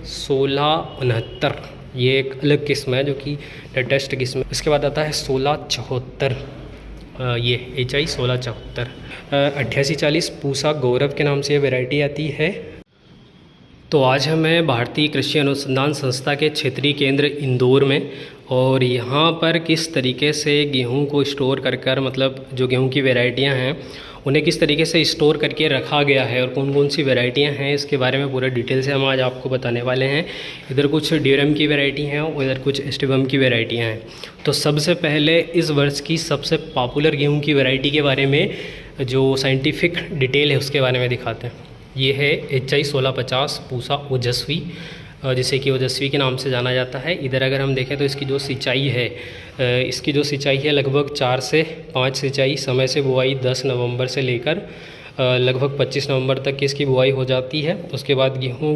1669, ये एक अलग किस्म है जो कि लेटेस्ट किस्म है। इसके बाद आता है 1674, ये HI 1674। 8840 पूसा गौरव के नाम से ये वैरायटी आती है। तो आज हमें भारतीय कृषि अनुसंधान संस्था के क्षेत्रीय केंद्र इंदौर में, और यहाँ पर किस तरीके से गेहूं को स्टोर कर मतलब जो गेहूं की वैरायटियाँ हैं उन्हें किस तरीके से स्टोर करके रखा गया है और कौन कौन सी वैरायटियाँ हैं, इसके बारे में पूरा डिटेल से हम आज आपको बताने वाले हैं। इधर कुछ ड्यूरम की वैरायटी हैं और इधर कुछ एस्टिबम की वैरायटियाँ हैं। तो सबसे पहले इस वर्ष की सबसे पॉपुलर गेहूँ की वैरायटी के बारे में जो साइंटिफिक डिटेल है उसके बारे में दिखाते हैं। ये है HI 1650 पूसा ओजस्वी, जिसे कि ओजस्वी के नाम से जाना जाता है। इधर अगर हम देखें तो इसकी जो सिंचाई है लगभग 4 से 5 सिंचाई, समय से बुआई 10 नवंबर से लेकर लगभग 25 नवंबर तक की इसकी बुआई हो जाती है। उसके बाद गेहूं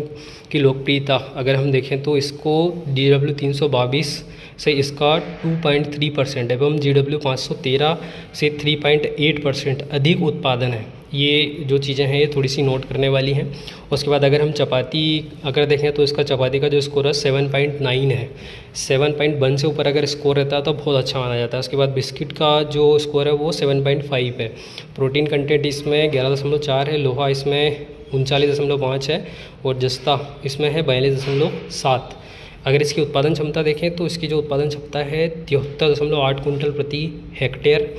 की लोकप्रियता अगर हम देखें तो इसको GW 322 से इसका 2.3% एवं GW 513 से 3.8% अधिक उत्पादन है। ये जो चीज़ें हैं ये थोड़ी सी नोट करने वाली हैं। उसके बाद अगर हम चपाती अगर देखें तो इसका चपाती का जो स्कोर है 7.9 है। 7.1 से ऊपर अगर स्कोर रहता है तो बहुत अच्छा माना जाता है। उसके बाद बिस्किट का जो स्कोर है वो 7.5 है। प्रोटीन कंटेंट इसमें 11.4 है। लोहा इसमें 39.5 है और जस्ता इसमें है 42.7। अगर इसकी उत्पादन क्षमता देखें तो इसकी जो उत्पादन क्षमता है 73.8 कुंटल प्रति हेक्टेयर।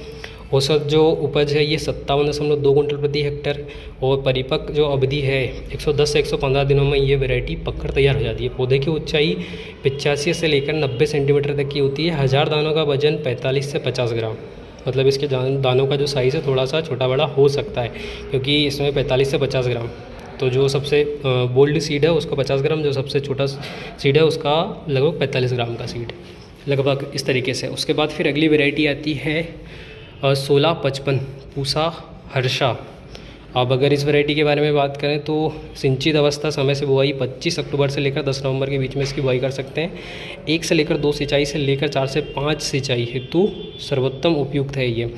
औसत जो उपज है ये 57.2 कुंटल प्रति हेक्टेयर। और परिपक्व जो अवधि है 110 से 115 दिनों में ये वैरायटी पककर तैयार हो जाती है। पौधे की ऊंचाई 85 से लेकर 90 सेंटीमीटर तक की होती है। 1000 दानों का वजन 45 से 50 ग्राम, मतलब इसके दानों का जो साइज़ है थोड़ा सा छोटा बड़ा हो सकता है क्योंकि इसमें 45 से 50 ग्राम। तो जो सबसे बोल्ड सीड है उसका 50 ग्राम, जो सबसे छोटा सीड है उसका लगभग 45 ग्राम का सीड, लगभग इस तरीके से। उसके बाद फिर अगली वैरायटी आती है 1655 पूसा हर्षा। अब अगर इस वैरायटी के बारे में बात करें तो सिंचित अवस्था, समय से बुआई 25 अक्टूबर से लेकर 10 नवंबर के बीच में इसकी बुआई कर सकते हैं। 1 से लेकर 2 सिंचाई से लेकर 4 से 5 सिंचाई हेतु सर्वोत्तम उपयुक्त है ये।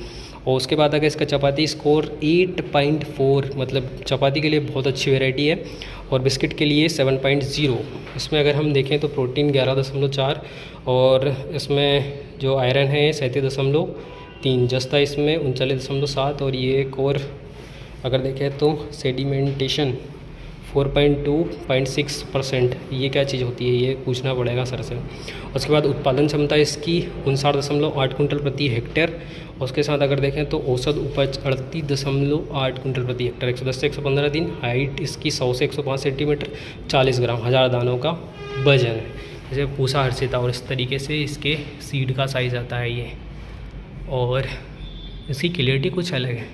और उसके बाद अगर इसका चपाती स्कोर 8.4, मतलब चपाती के लिए बहुत अच्छी वैरायटी है। और बिस्किट के लिए 7.0। इसमें अगर हम देखें तो प्रोटीन 11.4 और इसमें जो आयरन है 37.3, जस्ता इसमें 39.7 और ये एक और अगर देखें तो सेडिमेंटेशन 4.2.6%। ये क्या चीज़ होती है ये पूछना पड़ेगा सर से। उसके बाद उत्पादन क्षमता इसकी 59.8 कुंटल प्रति हेक्टेयर। उसके साथ अगर देखें तो औसत उपज 38.8 कुंटल प्रति हेक्टेयर। 110 से 115 दिन। हाइट इसकी 100 से 105 सेंटीमीटर। 40 ग्राम 1000 दानों का वजन है। जैसे पूसा हर्षिता, और इस तरीके से इसके सीड का साइज़ आता है ये, और इसकी क्लियरिटी कुछ अलग है।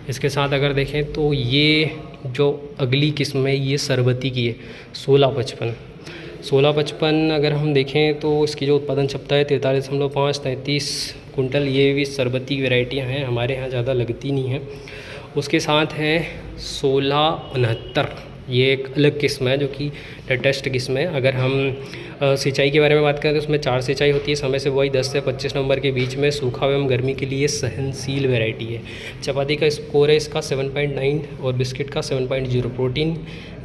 इसके साथ अगर देखें तो ये जो अगली किस्म है ये सरबती की है 1655 अगर हम देखें तो इसकी जो उत्पादन क्षमता है 43.5-33 कुंटल। ये भी सरबती वैरायटियां हैं, हमारे यहाँ ज़्यादा लगती नहीं है। उसके साथ है 1669, ये एक अलग किस्म है जो कि लेटेस्ट किस्म है। अगर हम सिंचाई के बारे में बात करें तो उसमें 4 सिंचाई होती है। समय से बुआई 10 से 25 नवंबर के बीच में। सूखा एवं गर्मी के लिए सहनशील वैरायटी है। चपाती का स्कोर है इसका 7.9 और बिस्किट का 7.0। प्रोटीन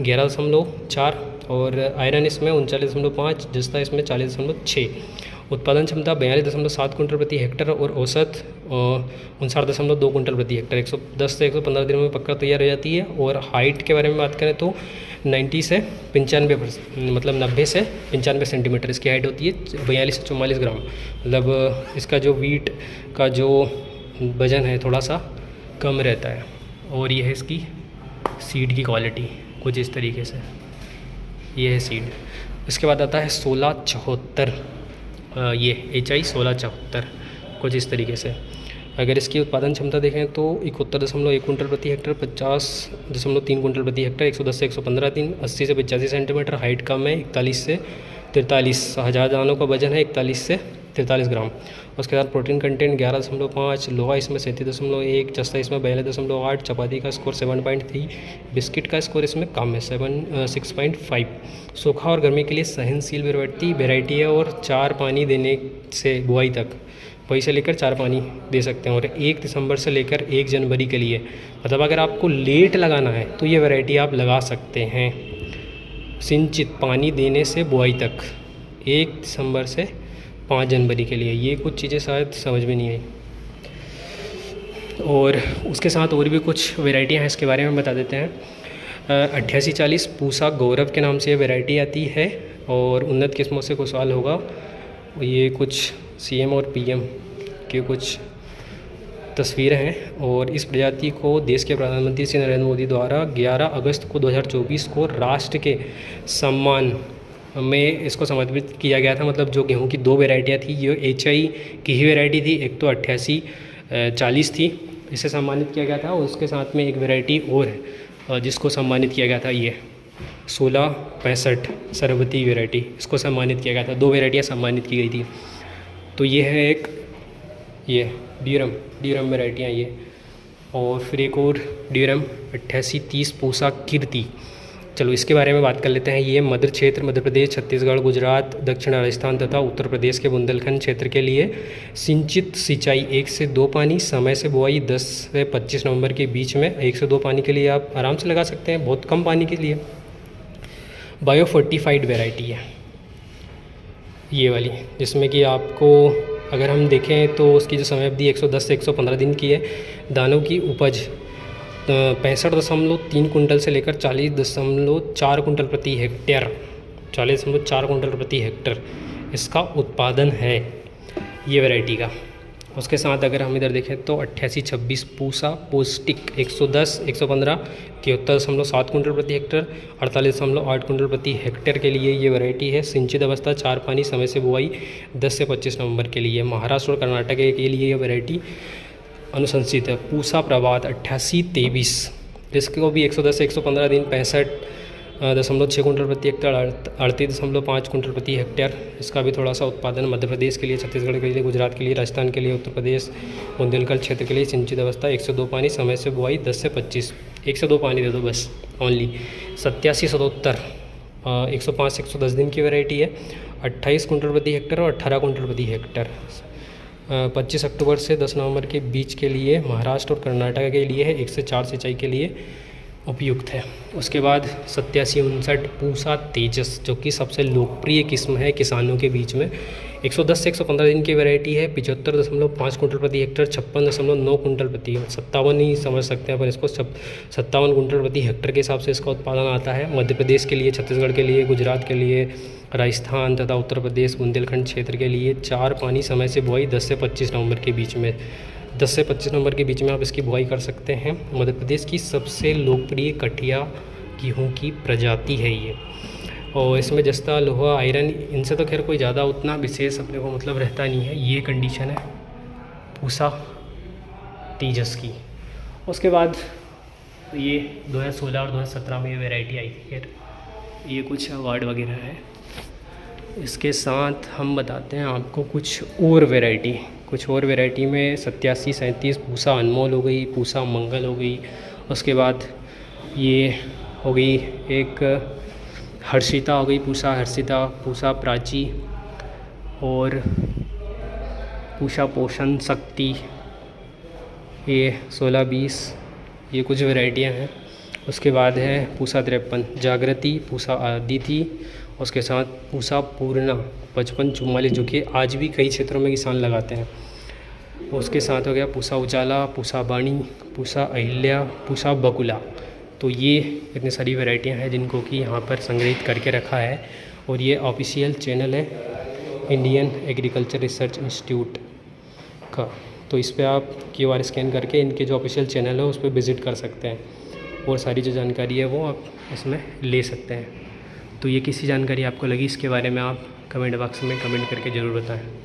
11.4 और आयरन इसमें 39.5, जस्ता इसमें 40.6। उत्पादन क्षमता 42.7 कुंटल प्रति हेक्टेयर और औसत 59.2 कुंटल प्रति हेक्टेयर। 110 से 115 दिनों में पककर तैयार हो जाती है। और हाइट के बारे में बात करें तो 90 से 95, मतलब 90 से 95 सेंटीमीटर इसकी हाइट होती है। 42 से 44 ग्राम, मतलब इसका जो वीट का जो वजन है थोड़ा सा कम रहता है। और ये है इसकी सीड की क्वालिटी कुछ इस तरीके से, ये है सीड। इसके बाद आता है 1674, ये HI 1674 कुछ इस तरीके से। अगर इसकी उत्पादन क्षमता देखें तो 71.1 कुंटल प्रति हेक्टेयर। 50.3 कुंटल प्रति हेक्टेयर। 110 से 115 दिन। 80 से 85 सेंटीमीटर। हाइट कम है 41 से 43। 1000 दानों का वजन है 41 से 43 ग्राम। उसके बाद प्रोटीन कंटेंट 11.5। लोहा इसमें 37.1। जस्ता इसमें 42.8। चपाती का स्कोर 7.3। बिस्किट का स्कोर इसमें कम है 6.5। सूखा और गर्मी के लिए सहनशील वैरायटी है। और 4 पानी देने से बुआई तक, बुआई से लेकर 4 पानी दे सकते हैं। और 1 दिसंबर से लेकर 1 जनवरी के लिए, मतलब अगर आपको लेट लगाना है तो ये वैरायटी आप लगा सकते हैं। सिंचित पानी देने से बुआई तक 1 दिसंबर से 5 जनवरी के लिए। ये कुछ चीज़ें शायद समझ में नहीं आई। और उसके साथ और भी कुछ वैरायटियाँ हैं, इसके बारे में बता देते हैं। 8840 पूसा गौरव के नाम से ये वैरायटी आती है और उन्नत किस्मों से खुशहाल होगा। ये कुछ CM और PM के कुछ तस्वीरें हैं। और इस प्रजाति को देश के प्रधानमंत्री श्री नरेंद्र मोदी द्वारा 11 अगस्त को 2024 को राष्ट्र के सम्मान में इसको समर्पित किया गया था। मतलब जो गेहूं की 2 वैरायटियाँ थी, ये HI की ही वैरायटी थी, एक तो 8840 थी, इसे सम्मानित किया गया था। और उसके साथ में एक वैरायटी और है जिसको सम्मानित किया गया था, ये 1665 सरबती वैरायटी, इसको सम्मानित किया गया था। 2 वैरायटियाँ सम्मानित की गई थी। तो ये है एक, ये ड्यूरम वैरायटियाँ ये। और फिर एक और ड्यूरम 8830 पूसा कीर्ति। चलो इसके बारे में बात कर लेते हैं। ये मध्य क्षेत्र, मध्य प्रदेश, छत्तीसगढ़, गुजरात, दक्षिण राजस्थान तथा उत्तर प्रदेश के बुंदेलखंड क्षेत्र के लिए सिंचित सिंचाई 1 से 2 पानी, समय से बुआई 10 से 25 नवंबर के बीच में। 1 से 2 पानी के लिए आप आराम से लगा सकते हैं, बहुत कम पानी के लिए। बायो फोर्टिफाइड वैरायटी है ये वाली, जिसमें कि आपको अगर हम देखें तो उसकी जो समय अवधि 110 से 115 दिन की है। दानों की उपज 65.3 कुंटल से लेकर 40.4 कुंटल प्रति हेक्टेयर, 40.4 कुंटल प्रति हेक्टेयर इसका उत्पादन है ये वैरायटी का। उसके साथ अगर हम इधर देखें तो 8826 पूसा पौष्टिक 110, 115, 73.7 कुंटल प्रति हेक्टेयर, 48.8 कुंटल प्रति हेक्टेयर के लिए ये वैरायटी है। सिंचित अवस्था 4 पानी, समय से बुआई 10 से 25 नवंबर के लिए। महाराष्ट्र और कर्नाटक के लिए ये वैरायटी अनुशंसित है। पूसा प्रभात 8823, इसको भी 110 से 115 दिन, 65.6 कुंटल प्रति हेक्टेयर, 38.5 कुंटल प्रति हेक्टेयर। इसका भी थोड़ा सा उत्पादन मध्य प्रदेश के लिए, छत्तीसगढ़ के लिए, गुजरात के लिए, राजस्थान के लिए, उत्तर प्रदेश, बुंदेलखंड क्षेत्र के लिए। सिंचित अवस्था 1 से 2 पानी, समय से बुआई 10 से 25, 1 से 2 पानी दे दो बस ओनली। 8777 105 से 110 दिन की वैरायटी है। 28 कुंटल प्रति हेक्टेयर और 18 कुंटल प्रति हेक्टेयर। 25 अक्टूबर से 10 नवंबर के बीच के लिए महाराष्ट्र और कर्नाटक के लिए है। 1 से 4 सिंचाई के लिए उपयुक्त है। उसके बाद 8759 पूसा तेजस, जो कि सबसे लोकप्रिय किस्म है किसानों के बीच में। 110 से 115 दिन की वैरायटी है। 75.5 कुंटल प्रति हेक्टेयर, 56.9 कुंटल प्रति, 57 ही समझ सकते हैं पर इसको 57 कुंटल प्रति हेक्टेयर के हिसाब से इसका उत्पादन आता है। मध्य प्रदेश के लिए, छत्तीसगढ़ के लिए, गुजरात के लिए, राजस्थान तथा उत्तर प्रदेश बुंदेलखंड क्षेत्र के लिए। 4 पानी, समय से बुआई 10 से 25 नवंबर के बीच में। 10 से 25 नवंबर के बीच में आप इसकी बुआई कर सकते हैं। मध्य प्रदेश की सबसे लोकप्रिय कठिया गेहूँ की प्रजाति है ये। और इसमें जस्ता, लोहा, आयरन, इनसे तो खैर कोई ज़्यादा उतना विशेष अपने को मतलब रहता नहीं है। ये कंडीशन है पूसा तेजस की। उसके बाद ये 2016 और 2017 में ये वैरायटी आई थी। खैर ये कुछ अवार्ड वगैरह है। इसके साथ हम बताते हैं आपको कुछ और वैरायटी में 8737 पूसा अनमोल हो गई, पूसा मंगल हो गई। उसके बाद ये हो गई एक हर्षिता हो गई, पूसा हर्षिता, पूसा प्राची और पूसा पोषण शक्ति, ये 1620, ये कुछ वैरायटियां हैं। उसके बाद है पूसा 53 जागृति, पूसा आदिति। उसके साथ पूसा पूर्णा 5544, जो कि आज भी कई क्षेत्रों में किसान लगाते हैं। उसके साथ हो गया पूसा उजाला, पूसा बाणी, पूसा अहिल्या, पूसा बकुला। तो ये इतनी सारी वैरायटियां हैं जिनको कि यहाँ पर संग्रहित करके रखा है। और ये ऑफिशियल चैनल है इंडियन एग्रीकल्चर रिसर्च इंस्टीट्यूट का। तो इस पर आप QR स्कैन करके इनके जो ऑफिशियल चैनल है उस पर विज़िट कर सकते हैं और सारी जो जानकारी है वो आप इसमें ले सकते हैं। तो ये किसी जानकारी आपको लगी इसके बारे में आप कमेंट बॉक्स में कमेंट करके ज़रूर बताएं।